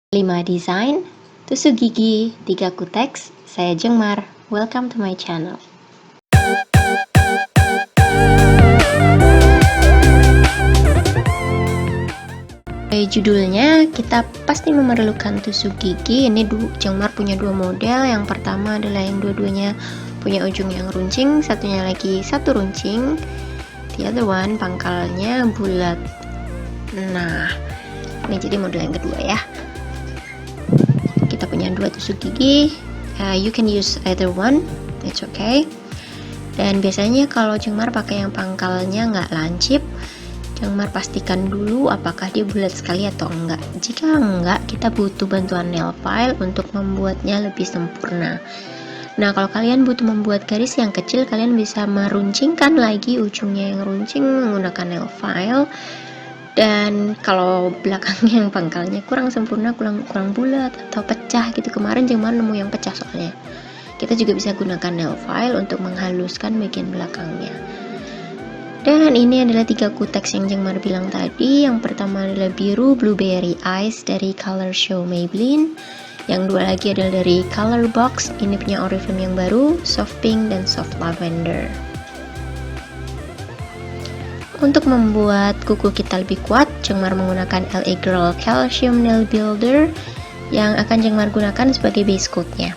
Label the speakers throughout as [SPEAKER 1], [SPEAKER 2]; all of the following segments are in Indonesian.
[SPEAKER 1] 5 desain, tusuk gigi, 3 kuteks. Saya Jengmar, welcome to my channel. Judulnya, kita pasti memerlukan tusuk gigi. Ini Jengmar punya dua model. Yang pertama adalah yang dua-duanya punya ujung yang runcing, satunya lagi satu runcing. The other one pangkalnya bulat. Nah, ini jadi model yang kedua ya. Kita punya dua tusuk gigi. You can use either one, it's okay. Dan biasanya kalau Jengmar pakai yang pangkalnya nggak lancip, Jengmar pastikan dulu apakah dia bulat sekali atau enggak. Jika enggak, kita butuh bantuan nail file untuk membuatnya lebih sempurna. Nah, kalau kalian butuh membuat garis yang kecil, kalian bisa meruncingkan lagi ujungnya yang runcing menggunakan nail file. Dan kalau belakangnya yang pangkalnya kurang sempurna, kurang bulat atau pecah gitu, kemarin Jengmar nemu yang pecah soalnya, kita juga bisa gunakan nail file untuk menghaluskan bagian belakangnya. Dan ini adalah 3 kuteks yang Jengmar bilang tadi. Yang pertama adalah biru Blueberry Eyes dari Color Show Maybelline. Yang dua lagi adalah dari Color Box, ini punya Oriflame yang baru, Soft Pink dan Soft Lavender. Untuk membuat kuku kita lebih kuat, Jengmar menggunakan LA Girl Calcium Nail Builder yang akan Jengmar gunakan sebagai base coatnya.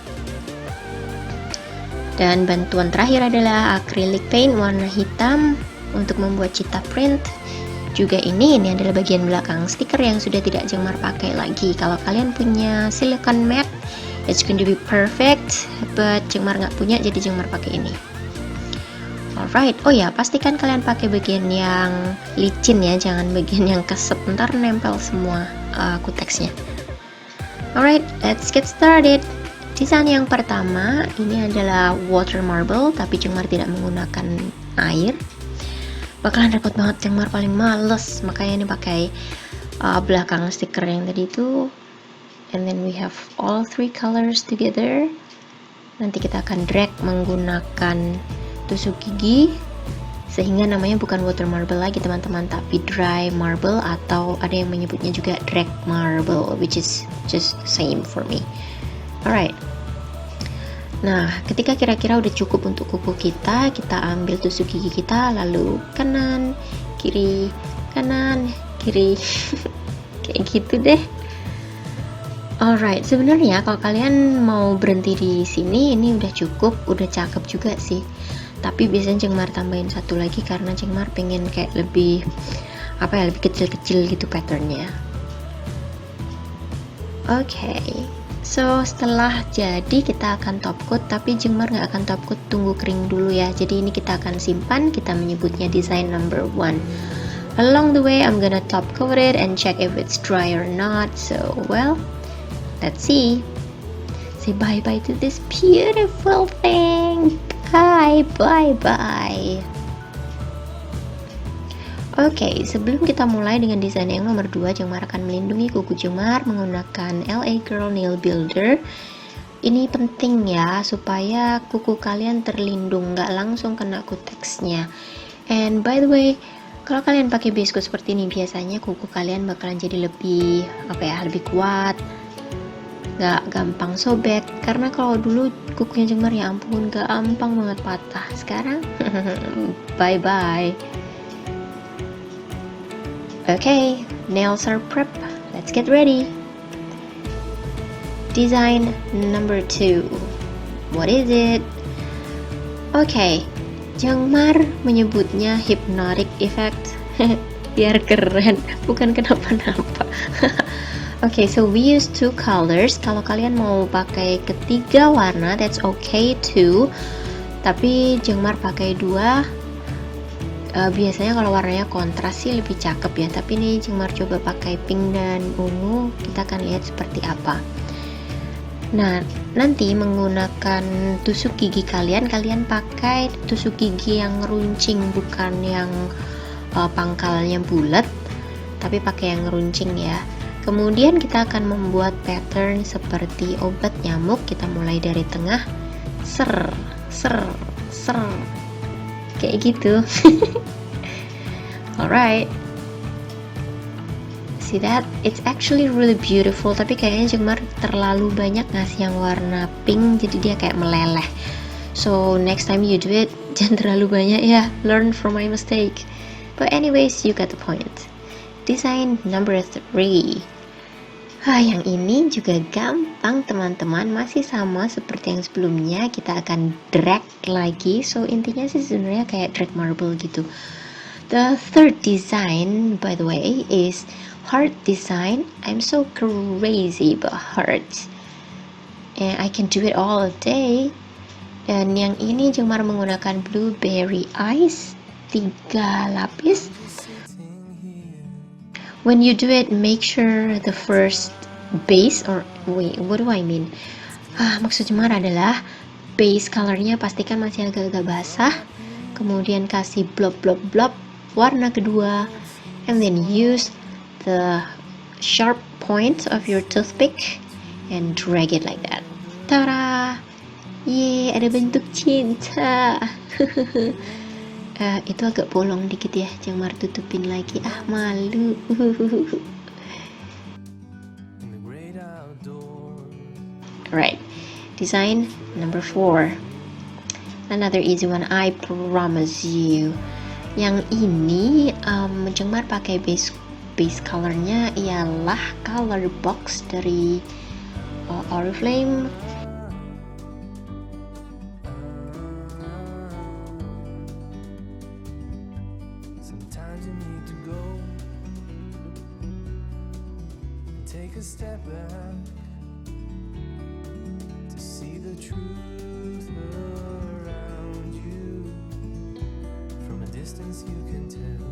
[SPEAKER 1] Dan bantuan terakhir adalah acrylic paint warna hitam untuk membuat cheetah print. Juga ini adalah bagian belakang stiker yang sudah tidak Jengmar pakai lagi. Kalau kalian punya silicone matte, it's going to be perfect, but Jengmar nggak punya, jadi Jengmar pakai ini. Alright, oh ya, pastikan kalian pakai bagian yang licin ya, jangan bagian yang keset, ntar nempel semua kuteksnya. Alright, let's get started. Desain yang pertama ini adalah water marble, tapi Jengmar tidak menggunakan air. Bakalan repot banget, Jengmar paling males, makanya ini pakai belakang stiker yang tadi itu. And then we have all 3 colors together. Nanti kita akan drag menggunakan tusuk gigi sehingga namanya bukan water marble lagi teman-teman, tapi dry marble, atau ada yang menyebutnya juga drag marble, which is just same for me. Alright, nah ketika kira-kira udah cukup untuk kuku kita ambil tusuk gigi kita, lalu kanan kiri kayak gitu deh. Alright, sebenarnya kalau kalian mau berhenti di sini, ini udah cukup, udah cakep juga sih. Tapi biasanya Jengmar tambahin satu lagi karena Jengmar pengen kayak lebih lebih kecil-kecil gitu patternnya. Oke, so setelah jadi kita akan top coat, tapi Jengmar nggak akan top coat, tunggu kering dulu ya. Jadi ini kita akan simpan, kita menyebutnya design number 1. Along the way I'm gonna top coat it and check if it's dry or not. So well, let's see. Say bye-bye to this beautiful thing. Bye. Oke, sebelum kita mulai dengan desain yang nomor 2, Jengmar akan melindungi kuku Jengmar menggunakan LA Girl Nail Builder. Ini penting ya, supaya kuku kalian terlindung, nggak langsung kena kuteksnya. And by the way, kalau kalian pakai base coat seperti ini, biasanya kuku kalian bakalan jadi lebih lebih kuat, nggak gampang sobek. Karena kalau dulu kukunya Jengmar, ya ampun, gampang banget patah. Sekarang bye. Okay, nails are prep, let's get ready. Design number 2, what is it? Okay, Jengmar menyebutnya hypnotic effect biar keren, bukan kenapa-napa. Okay, so we use 2 colors. Kalau kalian mau pakai ketiga warna, that's okay too. Tapi Jengmar pakai 2. Biasanya kalau warnanya kontras sih lebih cakep ya. Tapi ini Jengmar coba pakai pink dan ungu. Kita akan lihat seperti apa. Nah, nanti menggunakan tusuk gigi kalian pakai tusuk gigi yang runcing, bukan yang pangkalnya bulat, tapi pakai yang runcing ya. Kemudian kita akan membuat pattern seperti obat nyamuk. Kita mulai dari tengah, ser, kayak gitu. Alright, see that? It's actually really beautiful, tapi kayaknya Jengmar terlalu banyak ngasih yang warna pink, jadi dia kayak meleleh. So next time you do it, jangan terlalu banyak ya. Learn from my mistake. But anyways, you got the point. Design number 3. Yang ini juga gampang teman-teman, masih sama seperti yang sebelumnya, kita akan drag lagi. So intinya sih sebenarnya kayak drag marble gitu. The third design, by the way, is heart design. I'm so crazy about hearts, and I can do it all day. Dan yang ini Jengmar menggunakan blueberry ice 3 lapis. When you do it, make sure the first base, or wait, what do I mean? Maksud Jemar adalah base colornya pastikan masih agak-agak basah. Kemudian kasih blob warna kedua, and then use the sharp point of your toothpick and drag it like that. Tara! Yeay, ada bentuk cinta. Itu agak bolong dikit ya, Jengmar tutupin lagi, malu. Alright, design number 4. Another easy one, I promise you. Yang ini Jengmar pakai base colornya ialah color box dari Oriflame.
[SPEAKER 2] Take a step back to see the truth around you. From a distance you can tell.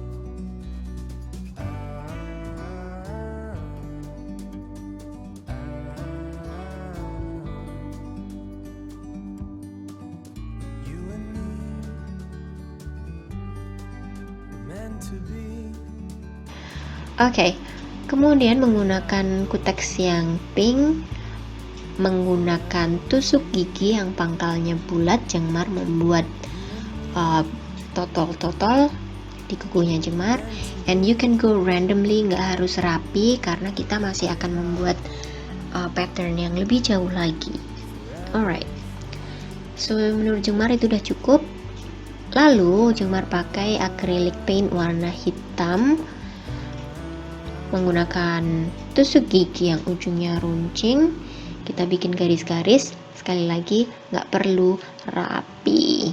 [SPEAKER 2] You and me were meant to be.
[SPEAKER 1] Okay. Kemudian menggunakan kuteks yang pink, menggunakan tusuk gigi yang pangkalnya bulat, Jengmar membuat totol-totol di kukunya Jengmar. And you can go randomly, nggak harus rapi karena kita masih akan membuat pattern yang lebih jauh lagi. Alright, so menurut Jengmar itu udah cukup. Lalu Jengmar pakai acrylic paint warna hitam, menggunakan tusuk gigi yang ujungnya runcing. Kita bikin garis-garis. Sekali lagi, nggak perlu rapi.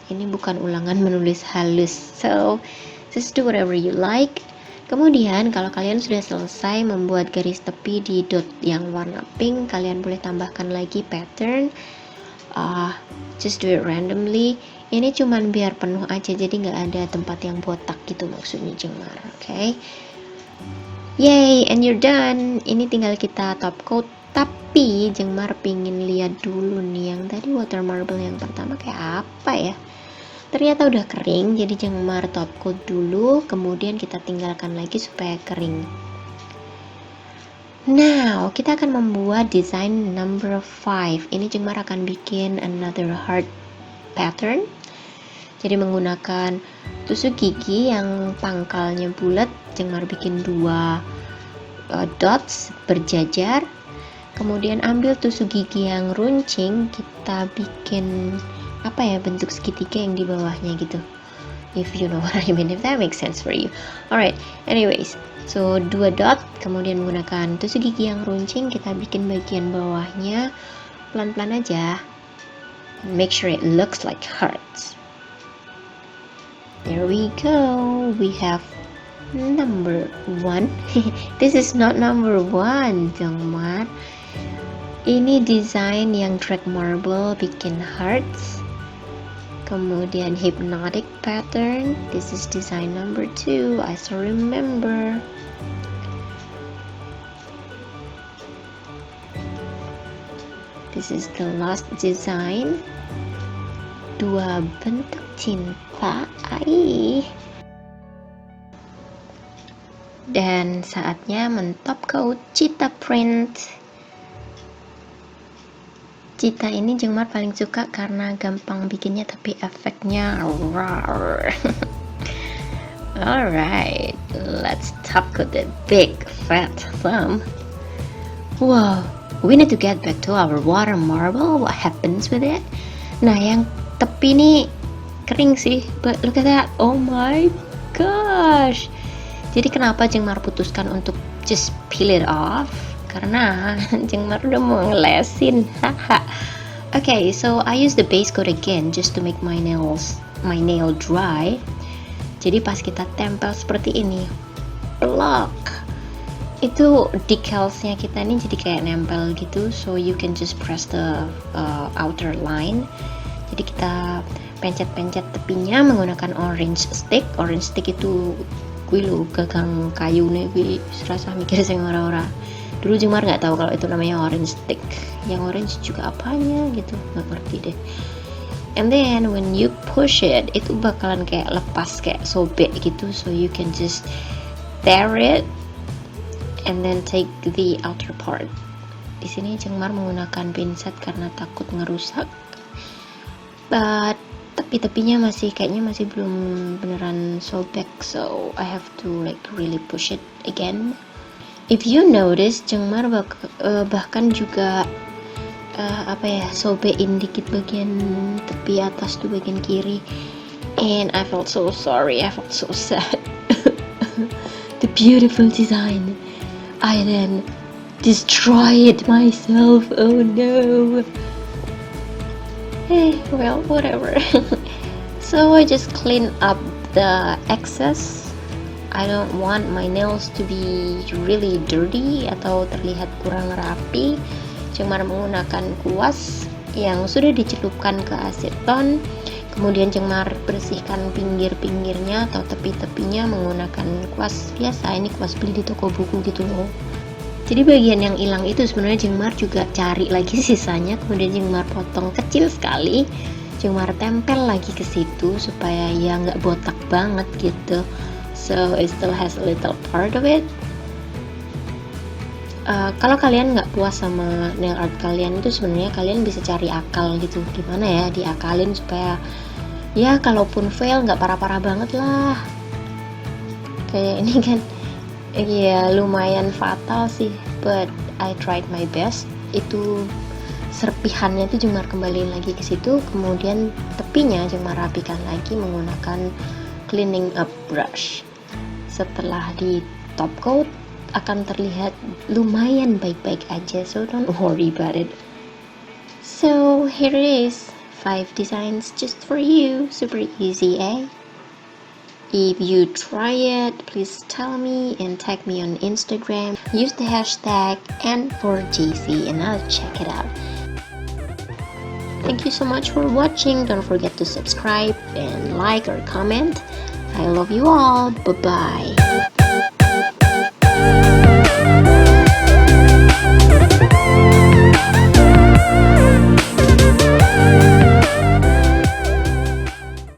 [SPEAKER 1] Ini bukan ulangan menulis halus, so just do whatever you like. Kemudian kalau kalian sudah selesai membuat garis tepi di dot yang warna pink, kalian boleh tambahkan lagi pattern. Just do it randomly. Ini cuman biar penuh aja, jadi nggak ada tempat yang botak gitu maksudnya Jengmar. Okay? Yay, and you're done. Ini tinggal kita top coat. Tapi Jengmar pingin lihat dulu nih yang tadi water marble yang pertama kayak apa ya. Ternyata udah kering, jadi Jengmar top coat dulu, kemudian kita tinggalkan lagi supaya kering. Now, kita akan membuat design number 5. Ini Jengmar akan bikin another heart pattern. Jadi menggunakan tusuk gigi yang pangkalnya bulat, Jengmar bikin 2 dots berjajar. Kemudian ambil tusuk gigi yang runcing, kita bikin bentuk segitiga yang di bawahnya gitu. If you know what I mean, if that makes sense for you. Alright, anyways, so 2 dot, kemudian menggunakan tusuk gigi yang runcing, kita bikin bagian bawahnya pelan-pelan aja. Make sure it looks like hearts. There we go. We have number 1. This is not number 1, Jengmar. Ini desain yang drag marble bikin hearts. Kemudian hypnotic pattern. This is design number 2. I still remember. This is the last design. 2 bentuk cinta. Dan saatnya mentop coat cheetah print. Cheetah ini Jengmar paling suka karena gampang bikinnya tapi efeknya rawr. Alright, let's tackle the big fat thumb. Wow, we need to get back to our water marble. What happens with it? Nah, yang tepi nih kering sih, but look at that. Oh my gosh. Jadi kenapa Jengmar putuskan untuk just peel it off? Karena Jengmar udah mau ngelesin. Haha. Okay, so I use the base coat again just to make my nail dry. Jadi pas kita tempel seperti ini, plok, itu decalsnya kita ini jadi kayak nempel gitu, so you can just press the outer line. Jadi kita pencet-pencet tepinya menggunakan orange stick. Orange stick itu gue lo gagang kayu nih, gue serasa mikir sing ora-ora. Dulu Jengmar nggak tahu kalau itu namanya orange stick. Yang orange juga apanya gitu, nggak ngerti deh. And then when you push it, itu bakalan kayak lepas, kayak sobek gitu, so you can just tear it and then take the outer part. Di sini Jengmar menggunakan pinset karena takut ngerusak. But tepi-tepinya kayaknya masih belum beneran sobek, so I have to like really push it again. If you notice, Jengmar bahkan juga sobekin dikit bagian tepi atas tuh, bagian kiri, and I felt so sorry, I felt so sad. The beautiful design, I then destroy it myself. Oh no. Hey, well, whatever. So I just clean up the excess. I don't want my nails to be really dirty atau terlihat kurang rapi. Jengmar menggunakan kuas yang sudah dicelupkan ke aseton. Kemudian Jengmar bersihkan pinggir-pinggirnya atau tepi-tepinya menggunakan kuas biasa. Ini kuas beli di toko buku gitu loh. Jadi bagian yang hilang itu sebenarnya Jengmar juga cari lagi sisanya. Kemudian Jengmar potong kecil sekali. Jengmar tempel lagi ke situ supaya ya nggak botak banget gitu. So it still has a little part of it. Kalau kalian nggak puas sama nail art kalian, itu sebenarnya kalian bisa cari akal gitu, gimana ya diakalin supaya ya kalaupun fail nggak parah-parah banget lah. Kayak ini kan ya lumayan fatal sih, but I tried my best. Itu serpihannya itu Jengmar kembaliin lagi ke situ, kemudian tepinya Jengmar rapikan lagi menggunakan cleaning up brush. Setelah di top coat akan terlihat lumayan baik-baik aja, so don't worry about it. So here it is, 5 designs just for you, super easy, eh? If you try it, please tell me and tag me on Instagram. Use the hashtag N4JC and I'll check it out. Thank you so much for watching. Don't forget to subscribe and like or comment. I love you all. Bye-bye.